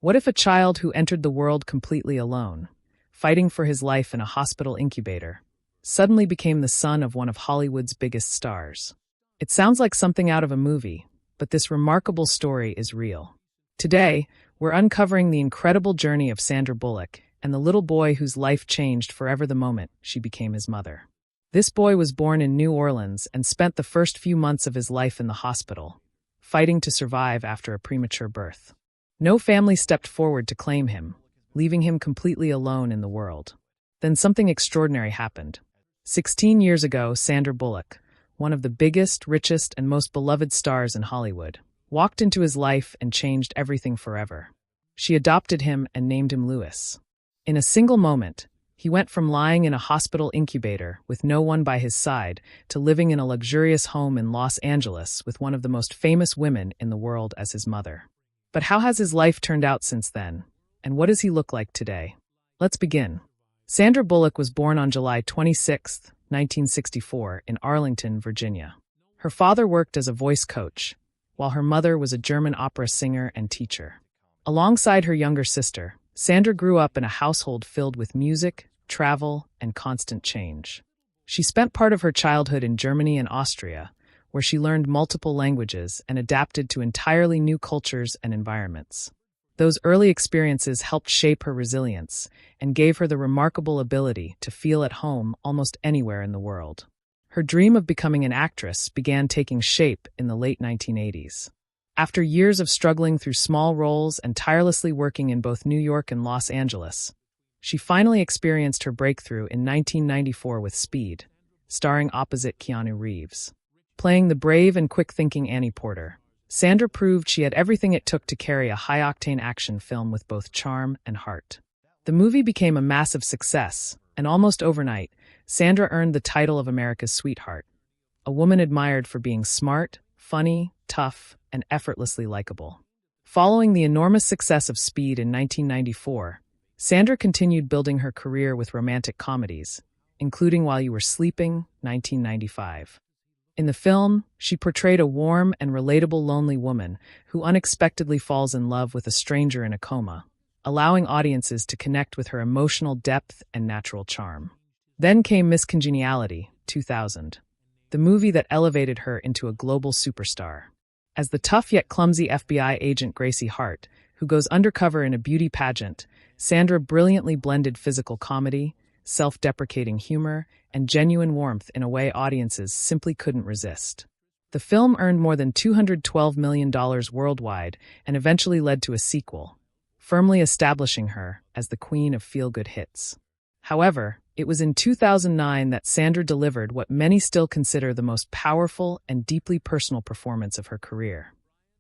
What if a child who entered the world completely alone, fighting for his life in a hospital incubator, suddenly became the son of one of Hollywood's biggest stars? It sounds like something out of a movie, but this remarkable story is real. Today, we're uncovering the incredible journey of Sandra Bullock and the little boy whose life changed forever the moment she became his mother. This boy was born in New Orleans and spent the first few months of his life in the hospital, fighting to survive after a premature birth. No family stepped forward to claim him, leaving him completely alone in the world. Then something extraordinary happened. 16 years ago, Sandra Bullock, one of the biggest, richest, and most beloved stars in Hollywood, walked into his life and changed everything forever. She adopted him and named him Louis. In a single moment, he went from lying in a hospital incubator with no one by his side to living in a luxurious home in Los Angeles with one of the most famous women in the world as his mother. But how has his life turned out since then? And what does he look like today? Let's begin. Sandra Bullock was born on July 26, 1964, in Arlington, Virginia. Her father worked as a voice coach, while her mother was a German opera singer and teacher. Alongside her younger sister, Sandra grew up in a household filled with music, travel, and constant change. She spent part of her childhood in Germany and Austria, where she learned multiple languages and adapted to entirely new cultures and environments. Those early experiences helped shape her resilience and gave her the remarkable ability to feel at home almost anywhere in the world. Her dream of becoming an actress began taking shape in the late 1980s. After years of struggling through small roles and tirelessly working in both New York and Los Angeles, she finally experienced her breakthrough in 1994 with Speed, starring opposite Keanu Reeves. Playing the brave and quick-thinking Annie Porter, Sandra proved she had everything it took to carry a high-octane action film with both charm and heart. The movie became a massive success, and almost overnight, Sandra earned the title of America's sweetheart, a woman admired for being smart, funny, tough, and effortlessly likable. Following the enormous success of Speed in 1994, Sandra continued building her career with romantic comedies, including While You Were Sleeping, 1995. In the film, she portrayed a warm and relatable lonely woman who unexpectedly falls in love with a stranger in a coma, allowing audiences to connect with her emotional depth and natural charm. Then came Miss Congeniality, 2000, the movie that elevated her into a global superstar. As the tough yet clumsy FBI agent Gracie Hart, who goes undercover in a beauty pageant, Sandra brilliantly blended physical comedy, self-deprecating humor, and genuine warmth in a way audiences simply couldn't resist. The film earned more than $212 million worldwide and eventually led to a sequel, firmly establishing her as the queen of feel-good hits. However, it was in 2009 that Sandra delivered what many still consider the most powerful and deeply personal performance of her career,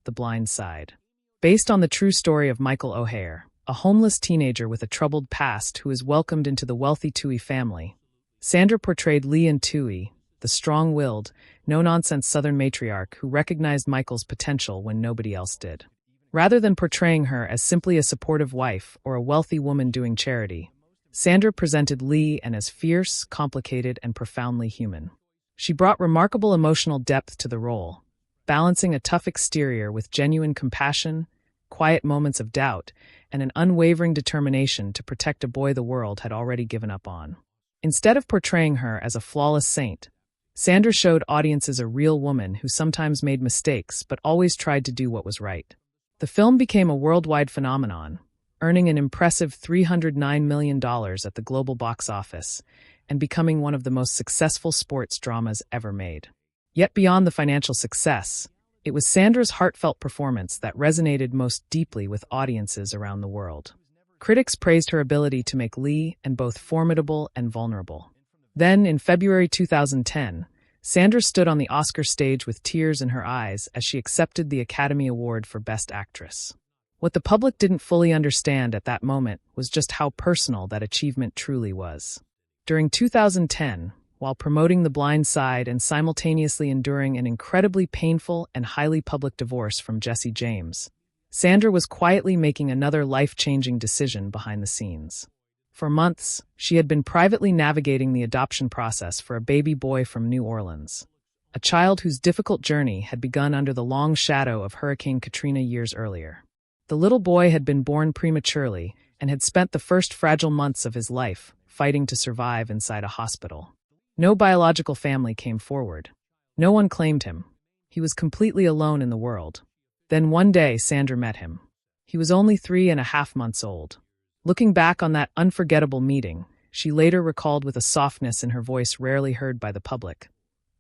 The Blind Side. Based on the true story of Michael O'Hare, a homeless teenager with a troubled past who is welcomed into the wealthy Toohey family, Sandra portrayed Leanne Toohey, the strong-willed, no-nonsense Southern matriarch who recognized Michael's potential when nobody else did. Rather than portraying her as simply a supportive wife or a wealthy woman doing charity, Sandra presented Lee as fierce, complicated, and profoundly human. She brought remarkable emotional depth to the role, balancing a tough exterior with genuine compassion, quiet moments of doubt, and an unwavering determination to protect a boy the world had already given up on. Instead of portraying her as a flawless saint, Sandra showed audiences a real woman who sometimes made mistakes but always tried to do what was right. The film became a worldwide phenomenon, earning an impressive $309 million at the global box office and becoming one of the most successful sports dramas ever made. Yet beyond the financial success, it was Sandra's heartfelt performance that resonated most deeply with audiences around the world. Critics praised her ability to make Lee both formidable and vulnerable. Then, in February 2010, Sandra stood on the Oscar stage with tears in her eyes as she accepted the Academy Award for Best Actress. What the public didn't fully understand at that moment was just how personal that achievement truly was. During 2010, while promoting The Blind Side and simultaneously enduring an incredibly painful and highly public divorce from Jesse James, Sandra was quietly making another life-changing decision behind the scenes. For months, she had been privately navigating the adoption process for a baby boy from New Orleans, a child whose difficult journey had begun under the long shadow of Hurricane Katrina years earlier. The little boy had been born prematurely and had spent the first fragile months of his life fighting to survive inside a hospital. No biological family came forward. No one claimed him. He was completely alone in the world. Then one day, Sandra met him. He was only 3.5 months old. Looking back on that unforgettable meeting, she later recalled with a softness in her voice rarely heard by the public.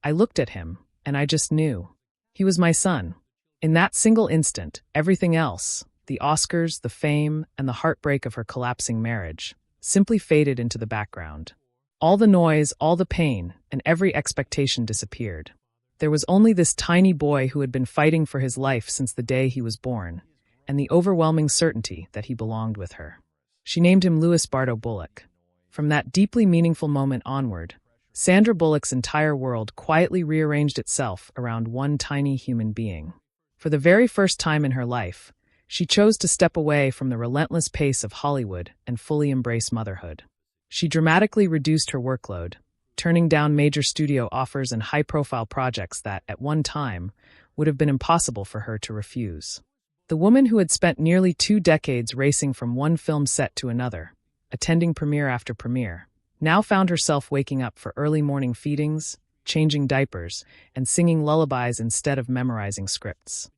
I looked at him, and I just knew. He was my son. In that single instant, everything else, the Oscars, the fame, and the heartbreak of her collapsing marriage, simply faded into the background. All the noise, all the pain, and every expectation disappeared. There was only this tiny boy who had been fighting for his life since the day he was born, and the overwhelming certainty that he belonged with her. She named him Louis Bardo Bullock. From that deeply meaningful moment onward, Sandra Bullock's entire world quietly rearranged itself around one tiny human being. For the very first time in her life, she chose to step away from the relentless pace of Hollywood and fully embrace motherhood. She dramatically reduced her workload, turning down major studio offers and high-profile projects that, at one time, would have been impossible for her to refuse. The woman who had spent nearly 2 decades racing from one film set to another, attending premiere after premiere, now found herself waking up for early morning feedings, changing diapers, and singing lullabies instead of memorizing scripts.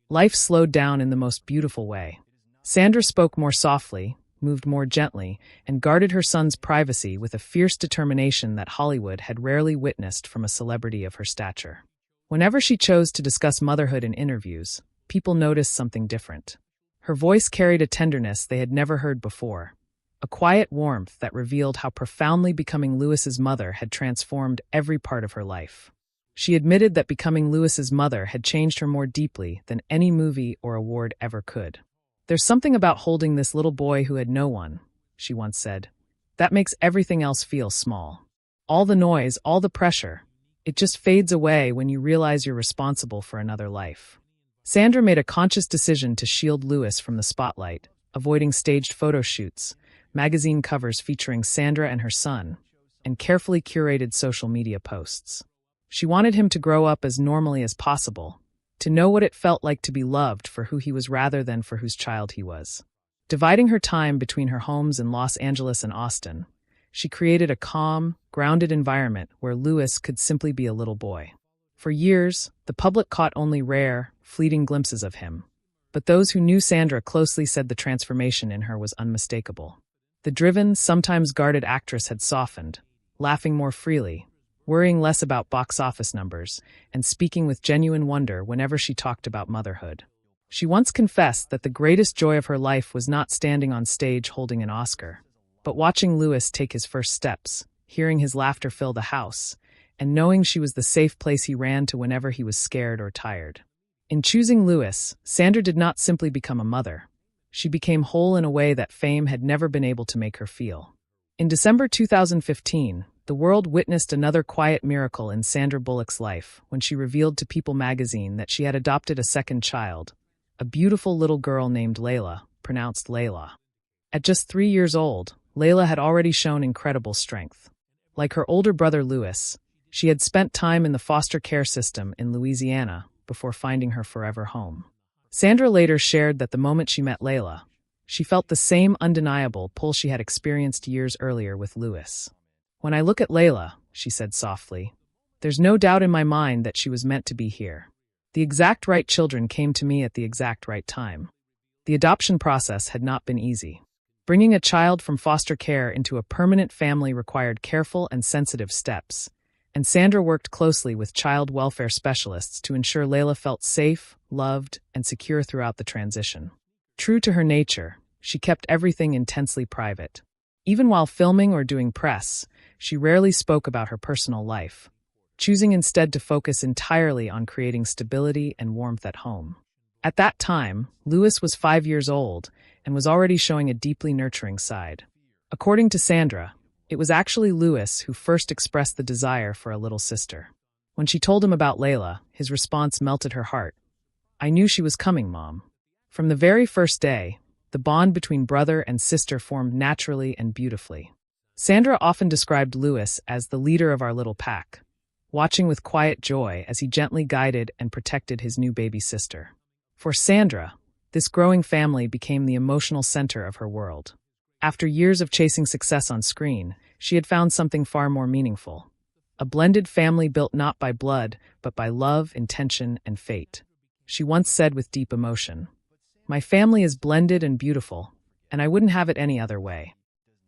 Life slowed down in the most beautiful way. Sandra spoke more softly, moved more gently, and guarded her son's privacy with a fierce determination that Hollywood had rarely witnessed from a celebrity of her stature. Whenever she chose to discuss motherhood in interviews, people noticed something different. Her voice carried a tenderness they had never heard before, a quiet warmth that revealed how profoundly becoming Louis's mother had transformed every part of her life. She admitted that becoming Louis's mother had changed her more deeply than any movie or award ever could. There's something about holding this little boy who had no one, she once said, that makes everything else feel small. All the noise, all the pressure, it just fades away when you realize you're responsible for another life. Sandra made a conscious decision to shield Louis from the spotlight, avoiding staged photo shoots, magazine covers featuring Sandra and her son, and carefully curated social media posts. She wanted him to grow up as normally as possible, to know what it felt like to be loved for who he was rather than for whose child he was. Dividing her time between her homes in Los Angeles and Austin, she created a calm, grounded environment where Louis could simply be a little boy. For years, the public caught only rare, fleeting glimpses of him, but those who knew Sandra closely said the transformation in her was unmistakable. The driven, sometimes guarded actress had softened, laughing more freely, worrying less about box office numbers, and speaking with genuine wonder whenever she talked about motherhood. She once confessed that the greatest joy of her life was not standing on stage holding an Oscar, but watching Louis take his first steps, hearing his laughter fill the house, and knowing she was the safe place he ran to whenever he was scared or tired. In choosing Louis, Sandra did not simply become a mother. She became whole in a way that fame had never been able to make her feel. In December 2015, the world witnessed another quiet miracle in Sandra Bullock's life when she revealed to People magazine that she had adopted a second child, a beautiful little girl named Layla, pronounced Layla. At just 3 years old, Layla had already shown incredible strength. Like her older brother Louis, she had spent time in the foster care system in Louisiana before finding her forever home. Sandra later shared that the moment she met Layla, she felt the same undeniable pull she had experienced years earlier with Louis. When I look at Layla, she said softly, there's no doubt in my mind that she was meant to be here. The exact right children came to me at the exact right time. The adoption process had not been easy. Bringing a child from foster care into a permanent family required careful and sensitive steps, and Sandra worked closely with child welfare specialists to ensure Layla felt safe, loved, and secure throughout the transition. True to her nature, she kept everything intensely private. Even while filming or doing press, she rarely spoke about her personal life, choosing instead to focus entirely on creating stability and warmth at home. At that time, Louis was 5 years old and was already showing a deeply nurturing side. According to Sandra, it was actually Louis who first expressed the desire for a little sister. When she told him about Layla, his response melted her heart. I knew she was coming, Mom. From the very first day, the bond between brother and sister formed naturally and beautifully. Sandra often described Louis as the leader of our little pack, watching with quiet joy as he gently guided and protected his new baby sister. For Sandra, This growing family became the emotional center of her world. After years of chasing success on screen, she had found something far more meaningful. A blended family built not by blood, but by love, intention, and fate. She once said with deep emotion, "My family is blended and beautiful, and I wouldn't have it any other way."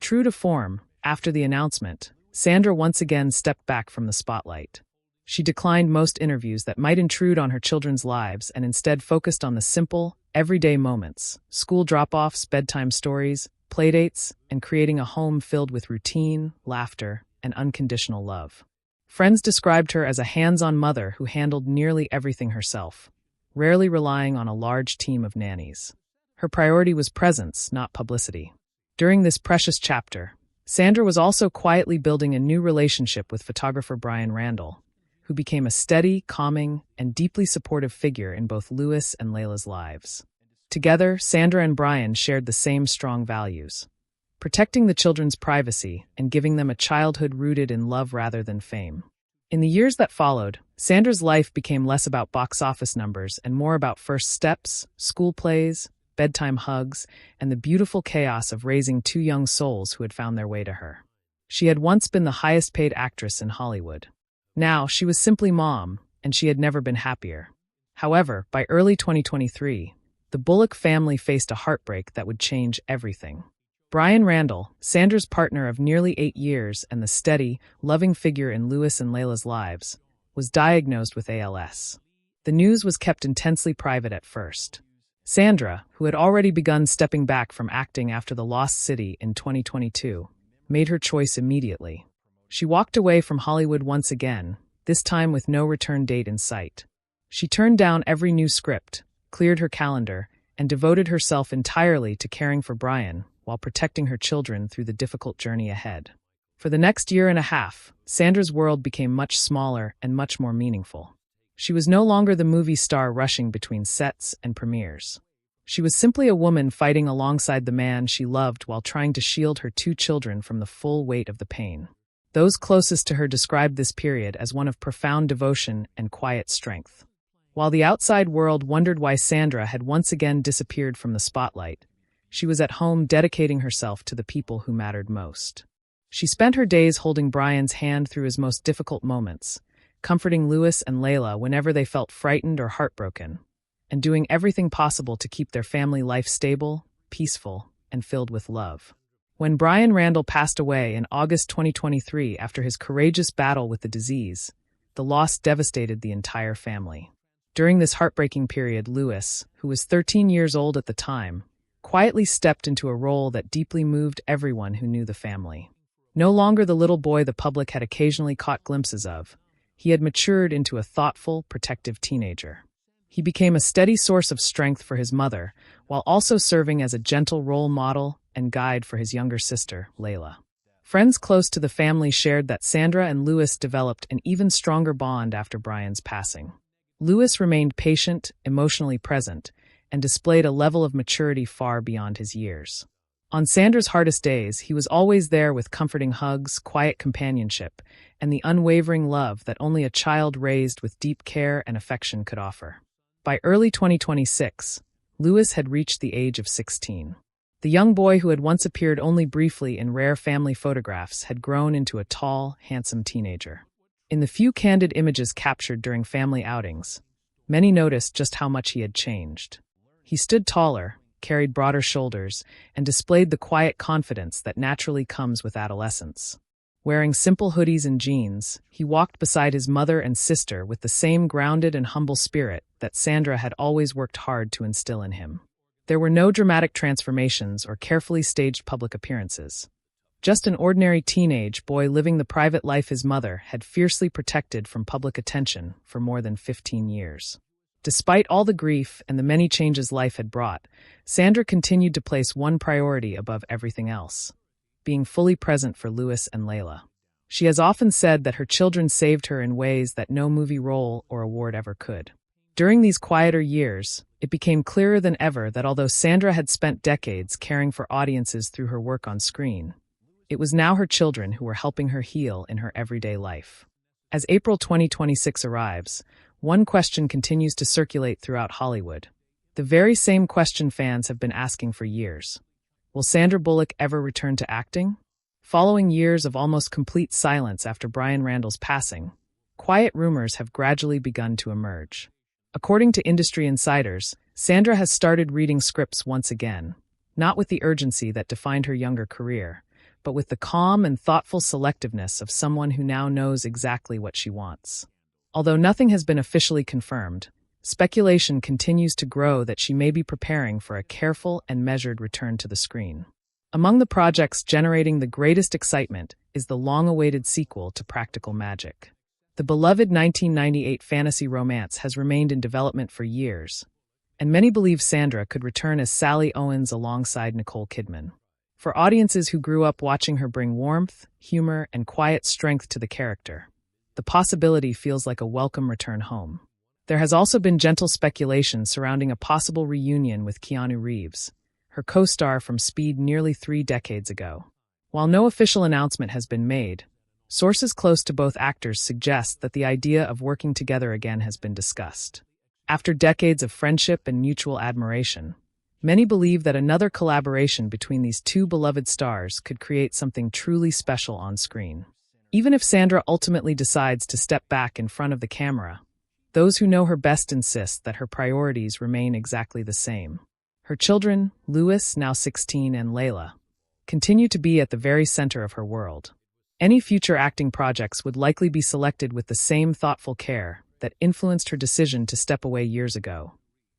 True to form, after the announcement, Sandra once again stepped back from the spotlight. She declined most interviews that might intrude on her children's lives and instead focused on the simple, everyday moments: school drop-offs, bedtime stories, playdates, and creating a home filled with routine, laughter, and unconditional love. Friends described her as a hands-on mother who handled nearly everything herself, rarely relying on a large team of nannies. Her priority was presence, not publicity. During this precious chapter, Sandra was also quietly building a new relationship with photographer Brian Randall, who became a steady, calming, and deeply supportive figure in both Louis and Layla's lives. Together, Sandra and Brian shared the same strong values: protecting the children's privacy and giving them a childhood rooted in love rather than fame. In the years that followed, Sandra's life became less about box office numbers and more about first steps, school plays, bedtime hugs, and the beautiful chaos of raising two young souls who had found their way to her. She had once been the highest-paid actress in Hollywood. Now, she was simply mom, and she had never been happier. However, by early 2023, the Bullock family faced a heartbreak that would change everything. Brian Randall, Sandra's partner of nearly 8 years and the steady, loving figure in Louis and Layla's lives, was diagnosed with ALS. The news was kept intensely private at first. Sandra, who had already begun stepping back from acting after The Lost City in 2022, made her choice immediately. She walked away from Hollywood once again, this time with no return date in sight. She turned down every new script, cleared her calendar, and devoted herself entirely to caring for Brian while protecting her children through the difficult journey ahead. For the next year and a half, Sandra's world became much smaller and much more meaningful. She was no longer the movie star rushing between sets and premieres. She was simply a woman fighting alongside the man she loved while trying to shield her 2 children from the full weight of the pain. Those closest to her described this period as one of profound devotion and quiet strength. While the outside world wondered why Sandra had once again disappeared from the spotlight, she was at home dedicating herself to the people who mattered most. She spent her days holding Brian's hand through his most difficult moments, comforting Louis and Layla whenever they felt frightened or heartbroken, and doing everything possible to keep their family life stable, peaceful, and filled with love. When Brian Randall passed away in August 2023 after his courageous battle with the disease, the loss devastated the entire family. During this heartbreaking period, Louis, who was 13 years old at the time, quietly stepped into a role that deeply moved everyone who knew the family. No longer the little boy the public had occasionally caught glimpses of, he had matured into a thoughtful, protective teenager. He became a steady source of strength for his mother, while also serving as a gentle role model and guide for his younger sister, Layla. Friends close to the family shared that Sandra and Louis developed an even stronger bond after Brian's passing. Louis remained patient, emotionally present, and displayed a level of maturity far beyond his years. On Sandra's hardest days, he was always there with comforting hugs, quiet companionship, and the unwavering love that only a child raised with deep care and affection could offer. By early 2026, Louis had reached the age of 16. The young boy who had once appeared only briefly in rare family photographs had grown into a tall, handsome teenager. In the few candid images captured during family outings, many noticed just how much he had changed. He stood taller, carried broader shoulders, and displayed the quiet confidence that naturally comes with adolescence. Wearing simple hoodies and jeans, he walked beside his mother and sister with the same grounded and humble spirit that Sandra had always worked hard to instill in him. There were no dramatic transformations or carefully staged public appearances. Just an ordinary teenage boy living the private life his mother had fiercely protected from public attention for more than 15 years. Despite all the grief and the many changes life had brought, Sandra continued to place one priority above everything else: being fully present for Louis and Layla. She has often said that her children saved her in ways that no movie role or award ever could. During these quieter years, it became clearer than ever that although Sandra had spent decades caring for audiences through her work on screen, it was now her children who were helping her heal in her everyday life. As April 2026 arrives, one question continues to circulate throughout Hollywood: The very same question fans have been asking for years. Will Sandra Bullock ever return to acting? Following years of almost complete silence after Brian Randall's passing, quiet rumors have gradually begun to emerge. According to industry insiders, Sandra has started reading scripts once again, not with the urgency that defined her younger career, but with the calm and thoughtful selectiveness of someone who now knows exactly what she wants. Although nothing has been officially confirmed, speculation continues to grow that she may be preparing for a careful and measured return to the screen. Among the projects generating the greatest excitement is the long-awaited sequel to Practical Magic. The beloved 1998 fantasy romance has remained in development for years, and many believe Sandra could return as Sally Owens alongside Nicole Kidman. For audiences who grew up watching her bring warmth, humor, and quiet strength to the character, the possibility feels like a welcome return home. There has also been gentle speculation surrounding a possible reunion with Keanu Reeves, her co-star from Speed nearly 3 decades ago. While no official announcement has been made, sources close to both actors suggest that the idea of working together again has been discussed. After decades of friendship and mutual admiration, many believe that another collaboration between these two beloved stars could create something truly special on screen. Even if Sandra ultimately decides to step back in front of the camera, those who know her best insist that her priorities remain exactly the same. Her children, Louis, now 16, and Layla, continue to be at the very center of her world. Any future acting projects would likely be selected with the same thoughtful care that influenced her decision to step away years ago,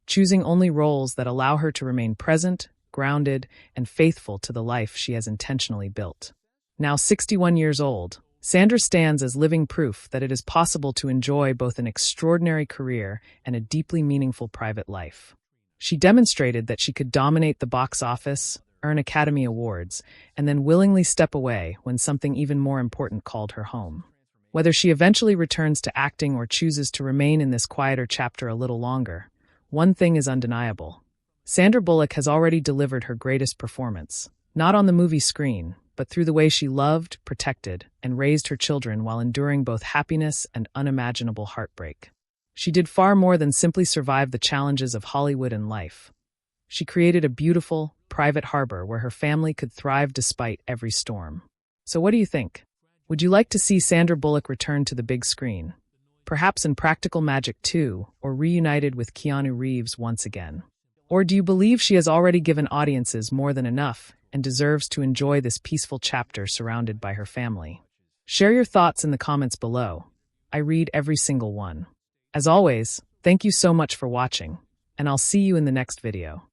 choosing only roles that allow her to remain present, grounded, and faithful to the life she has intentionally built. Now 61 years old, Sandra stands as living proof that it is possible to enjoy both an extraordinary career and a deeply meaningful private life. She demonstrated that she could dominate the box office, earn Academy Awards, and then willingly step away when something even more important called her home. Whether she eventually returns to acting or chooses to remain in this quieter chapter a little longer, one thing is undeniable. Sandra Bullock has already delivered her greatest performance, not on the movie screen, but through the way she loved, protected, and raised her children while enduring both happiness and unimaginable heartbreak. She did far more than simply survive the challenges of Hollywood and life. She created a beautiful, private harbor where her family could thrive despite every storm. So what do you think? Would you like to see Sandra Bullock return to the big screen? Perhaps in Practical Magic 2, or reunited with Keanu Reeves once again? Or do you believe she has already given audiences more than enough and deserves to enjoy this peaceful chapter surrounded by her family? Share your thoughts in the comments below. I read every single one. As always, thank you so much for watching, and I'll see you in the next video.